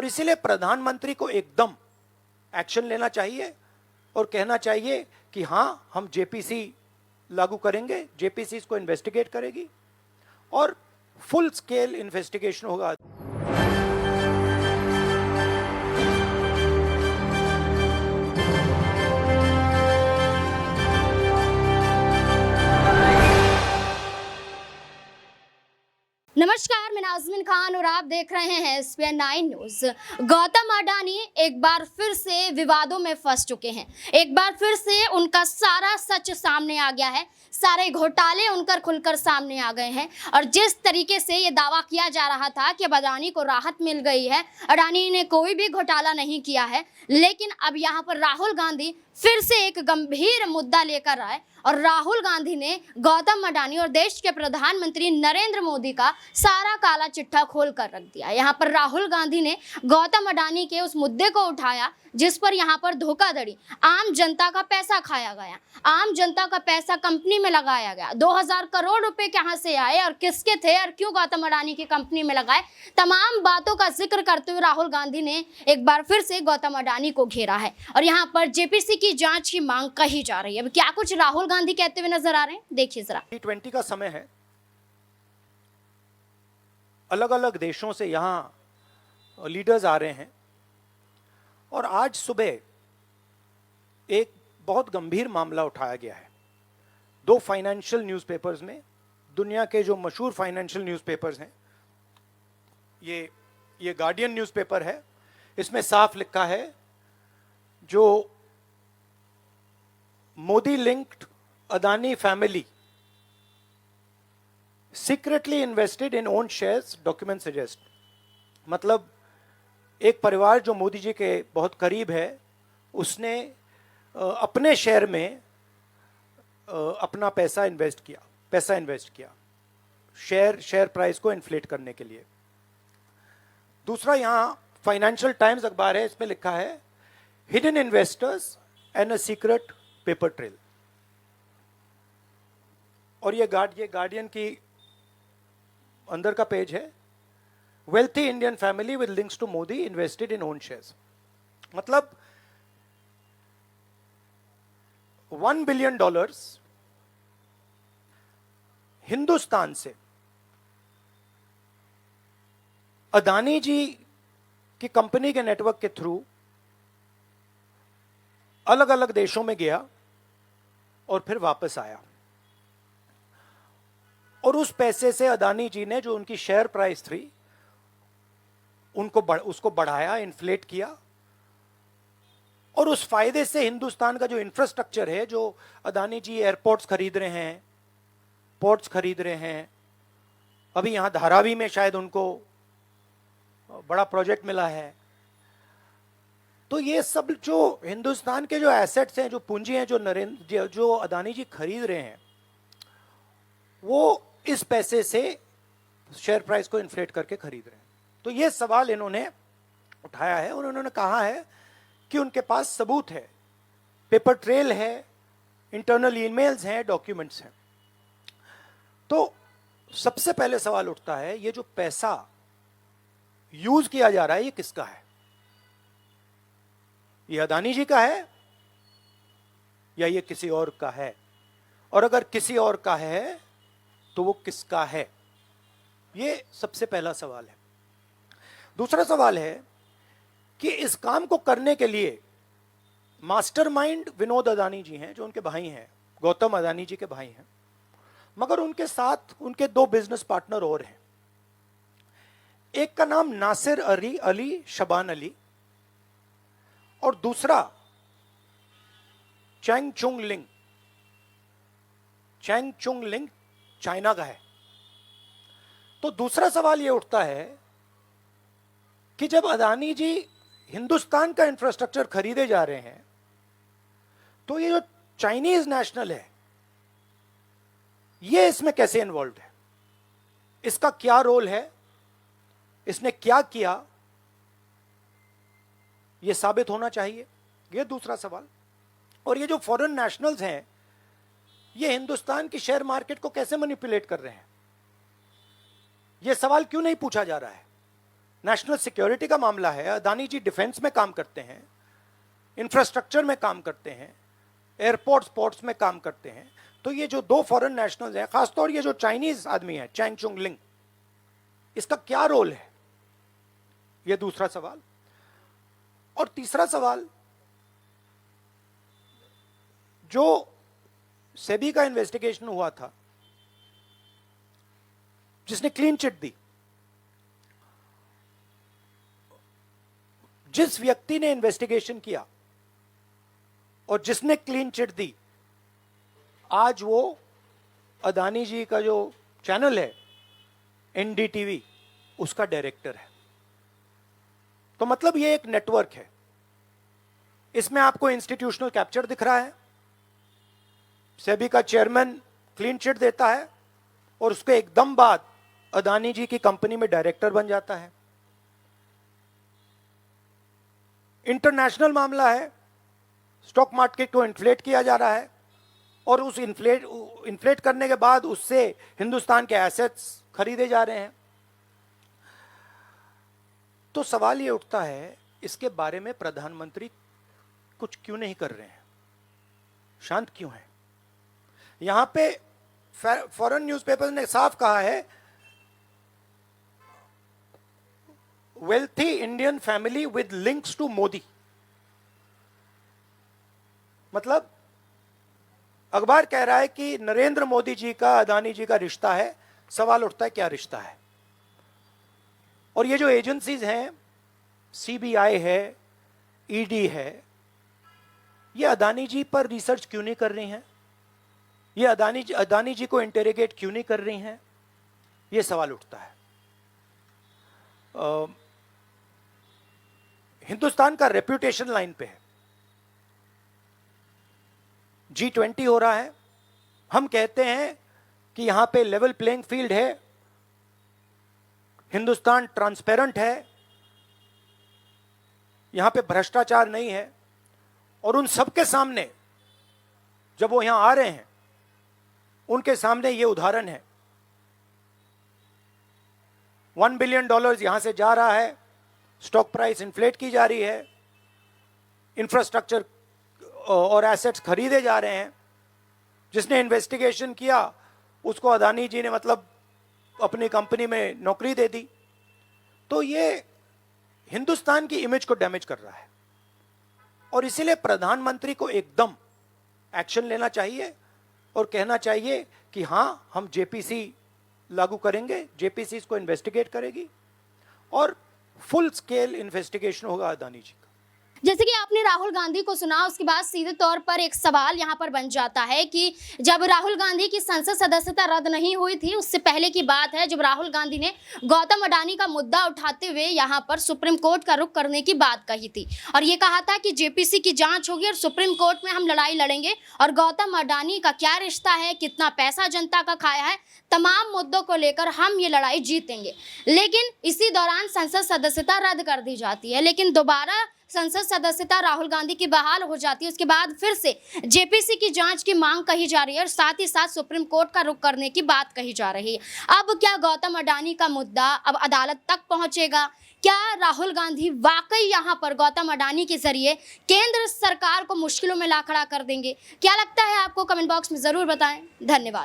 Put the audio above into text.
और इसीलिए प्रधानमंत्री को एकदम एक्शन लेना चाहिए और कहना चाहिए कि हां, हम जेपीसी लागू करेंगे, जेपीसी इसको इन्वेस्टिगेट करेगी और फुल स्केल इन्वेस्टिगेशन होगा। नमस्कार, मैं नाज़मीन खान और आप देख रहे हैं SPN 9 न्यूज। गौतम अडानी एक बार फिर से विवादों में फंस चुके हैं। एक बार फिर से उनका सारा सच सामने आ गया है, सारे घोटाले उनकर खुलकर सामने आ गए हैं। और जिस तरीके से ये दावा किया जा रहा था कि अब अडानी को राहत मिल गई है, अडानी ने कोई भी घोटाला नहीं किया है, लेकिन अब यहाँ पर राहुल गांधी फिर से एक गंभीर मुद्दा लेकर आए और राहुल गांधी ने गौतम अडानी और देश के प्रधानमंत्री नरेंद्र मोदी का सारा काला चिट्ठा खोल कर रख दिया। यहाँ पर राहुल गांधी ने गौतम अडानी के उस मुद्दे को उठाया जिस पर यहाँ पर धोखाधड़ी, आम जनता का पैसा खाया गया, आम जनता का पैसा कंपनी में लगाया गया, 2000 करोड़ रुपए कहाँ से आए और किसके थे और क्यों गौतम अडानी की कंपनी में लगाए, तमाम बातों का जिक्र करते हुए राहुल गांधी ने एक बार फिर से गौतम अडानी को घेरा है और यहाँ पर जेपीसी की जांच की मांग कही जा रही है। क्या कुछ राहुल गांधी कहते हुए नजर आ रहे हैं, देखिए जरा। G20 का समय है, अलग अलग देशों से यहां लीडर्स आ रहे हैं और आज सुबह एक बहुत गंभीर मामला उठाया गया है। दो फाइनेंशियल न्यूज़पेपर्स में, दुनिया के जो मशहूर फाइनेंशियल न्यूज़पेपर्स हैं, ये गार्डियन न्यूज़पेपर है, इसमें साफ लिखा है जो Modi linked Adani family secretly invested in own shares, document suggest. मतलब एक परिवार जो मोदी जी के बहुत करीब है, उसने अपने शेयर में अपना पैसा इन्वेस्ट किया शेयर प्राइस को इन्फ्लेट करने के लिए। दूसरा यहाँ फाइनेंशियल टाइम्स अखबार है, इसमें लिखा है hidden investors and a secret paper trail. और ये गार्डियन की अंदर का पेज है, wealthy Indian family with links to Modi invested in own shares. मतलब $1 बिलियन हिंदुस्तान से अदानी जी की कंपनी के नेटवर्क के थ्रू अलग अलग देशों में गया और फिर वापस आया और उस पैसे से अदानी जी ने जो उनकी शेयर प्राइस थी उसको बढ़ाया, इन्फ्लेट किया और उस फायदे से हिंदुस्तान का जो इंफ्रास्ट्रक्चर है, जो अदानी जी एयरपोर्ट्स खरीद रहे हैं, पोर्ट्स खरीद रहे हैं, अभी यहां धारावी में शायद उनको बड़ा प्रोजेक्ट मिला है, तो ये सब जो हिंदुस्तान के जो एसेट्स हैं, जो पूंजी हैं, जो अदानी जी खरीद रहे हैं, वो इस पैसे से शेयर प्राइस को इन्फ्लेट करके खरीद रहे हैं। तो ये सवाल इन्होंने उठाया है और उन्होंने कहा है कि उनके पास सबूत है, पेपर ट्रेल है, इंटरनल ईमेल्स हैं, डॉक्यूमेंट्स हैं। तो सबसे पहले सवाल उठता है, ये जो पैसा यूज किया जा रहा है, ये किसका है? ये अदानी जी का है या ये किसी और का है? और अगर किसी और का है तो वो किसका है? ये सबसे पहला सवाल है। दूसरा सवाल है कि इस काम को करने के लिए मास्टरमाइंड विनोद अदानी जी हैं, जो उनके भाई हैं, गौतम अदानी जी के भाई हैं, मगर उनके साथ उनके दो बिजनेस पार्टनर और हैं। एक का नाम नासिर अली शबान अली और दूसरा चैंग चुंग लिंग चाइना का है। तो दूसरा सवाल यह उठता है कि जब अदानी जी हिंदुस्तान का इंफ्रास्ट्रक्चर खरीदे जा रहे हैं, तो ये जो चाइनीज नेशनल है, ये इसमें कैसे इन्वॉल्व है? इसका क्या रोल है? इसने क्या किया? ये साबित होना चाहिए, ये दूसरा सवाल। और ये जो फॉरेन नेशनल्स हैं, ये हिंदुस्तान की शेयर मार्केट को कैसे मैनिपुलेट कर रहे हैं? ये सवाल क्यों नहीं पूछा जा रहा है? नेशनल सिक्योरिटी का मामला है, अदानी जी डिफेंस में काम करते हैं, इंफ्रास्ट्रक्चर में काम करते हैं, एयरपोर्ट्स पोर्ट्स में काम करते हैं, तो ये जो दो फॉरेन नेशनल्स हैं, खासतौर ये जो चाइनीज आदमी है चैंग चुंग लिंग, इसका क्या रोल है, ये दूसरा सवाल। और तीसरा सवाल, जो सेबी का इन्वेस्टिगेशन हुआ था जिसने क्लीन चिट दी, जिस व्यक्ति ने इन्वेस्टिगेशन किया और जिसने क्लीन चिट दी, आज वो अदानी जी का जो चैनल है एनडीटीवी, उसका डायरेक्टर है। तो मतलब ये एक नेटवर्क है। इसमें आपको इंस्टीट्यूशनल कैप्चर दिख रहा है, सेबी का चेयरमैन क्लीन चिट देता है और उसके एकदम बाद अदानी जी की कंपनी में डायरेक्टर बन जाता है। इंटरनेशनल मामला है, स्टॉक मार्केट को इन्फ्लेट किया जा रहा है और उस इन्फ्लेट करने के बाद उससे हिंदुस्तान के एसेट्स खरीदे जा रहे हैं। तो सवाल ये उठता है, इसके बारे में प्रधानमंत्री कुछ क्यों नहीं कर रहे हैं, शांत क्यों हैं? यहां पे फॉरेन न्यूज़पेपर ने साफ कहा है, wealthy Indian family with links to Modi. मतलब अखबार कह रहा है कि नरेंद्र मोदी जी का अदानी जी का रिश्ता है। सवाल उठता है क्या रिश्ता है? और ये जो एजेंसीज हैं, सीबीआई है, ईडी है, ये अदानी जी पर रिसर्च क्यों नहीं कर रही हैं? ये अदानी जी को इंटेरोगेट क्यों नहीं कर रही हैं? ये सवाल उठता है। हिंदुस्तान का रेप्यूटेशन लाइन पे है। G20 हो रहा है, हम कहते हैं कि यहां पे लेवल प्लेइंग फील्ड है, हिंदुस्तान ट्रांसपेरेंट है, यहां पे भ्रष्टाचार नहीं है। और उन सबके सामने जब वो यहां आ रहे हैं, उनके सामने ये उदाहरण है। $1 बिलियन यहां से जा रहा है, स्टॉक प्राइस इन्फ्लेट की जा रही है, इंफ्रास्ट्रक्चर और एसेट्स खरीदे जा रहे हैं। जिसने इन्वेस्टिगेशन किया उसको अदानी जी ने मतलब अपनी कंपनी में नौकरी दे दी। तो ये हिंदुस्तान की इमेज को डैमेज कर रहा है और इसीलिए प्रधानमंत्री को एकदम एक्शन लेना चाहिए और कहना चाहिए कि हां, हम जेपीसी लागू करेंगे, जेपीसी इसको इन्वेस्टिगेट करेगी और फुल स्केल इन्वेस्टिगेशन होगा अदानी जी का। जैसे कि आपने राहुल गांधी को सुना, उसके बाद सीधे तौर पर एक सवाल यहाँ पर बन जाता है कि जब राहुल गांधी की संसद सदस्यता रद्द नहीं हुई थी, उससे पहले की बात है जब राहुल गांधी ने गौतम अडानी का मुद्दा उठाते हुए यहाँ पर सुप्रीम कोर्ट का रुख करने की बात कही थी और ये कहा था कि जेपीसी की जांच होगी और सुप्रीम कोर्ट में हम लड़ाई लड़ेंगे और गौतम अडानी का क्या रिश्ता है, कितना पैसा जनता का खाया है, तमाम मुद्दों को लेकर हम ये लड़ाई जीतेंगे। लेकिन इसी दौरान संसद सदस्यता रद्द कर दी जाती है, लेकिन दोबारा संसद सदस्यता राहुल गांधी की बहाल हो जाती है। उसके बाद फिर से जेपीसी की जांच की मांग कही जा रही है और साथ ही साथ सुप्रीम कोर्ट का रुख करने की बात कही जा रही है। अब क्या गौतम अडानी का मुद्दा अब अदालत तक पहुंचेगा? क्या राहुल गांधी वाकई यहां पर गौतम अडानी के जरिए केंद्र सरकार को मुश्किलों में ला खड़ा कर देंगे? क्या लगता है आपको? कमेंट बॉक्स में जरूर बताएं। धन्यवाद।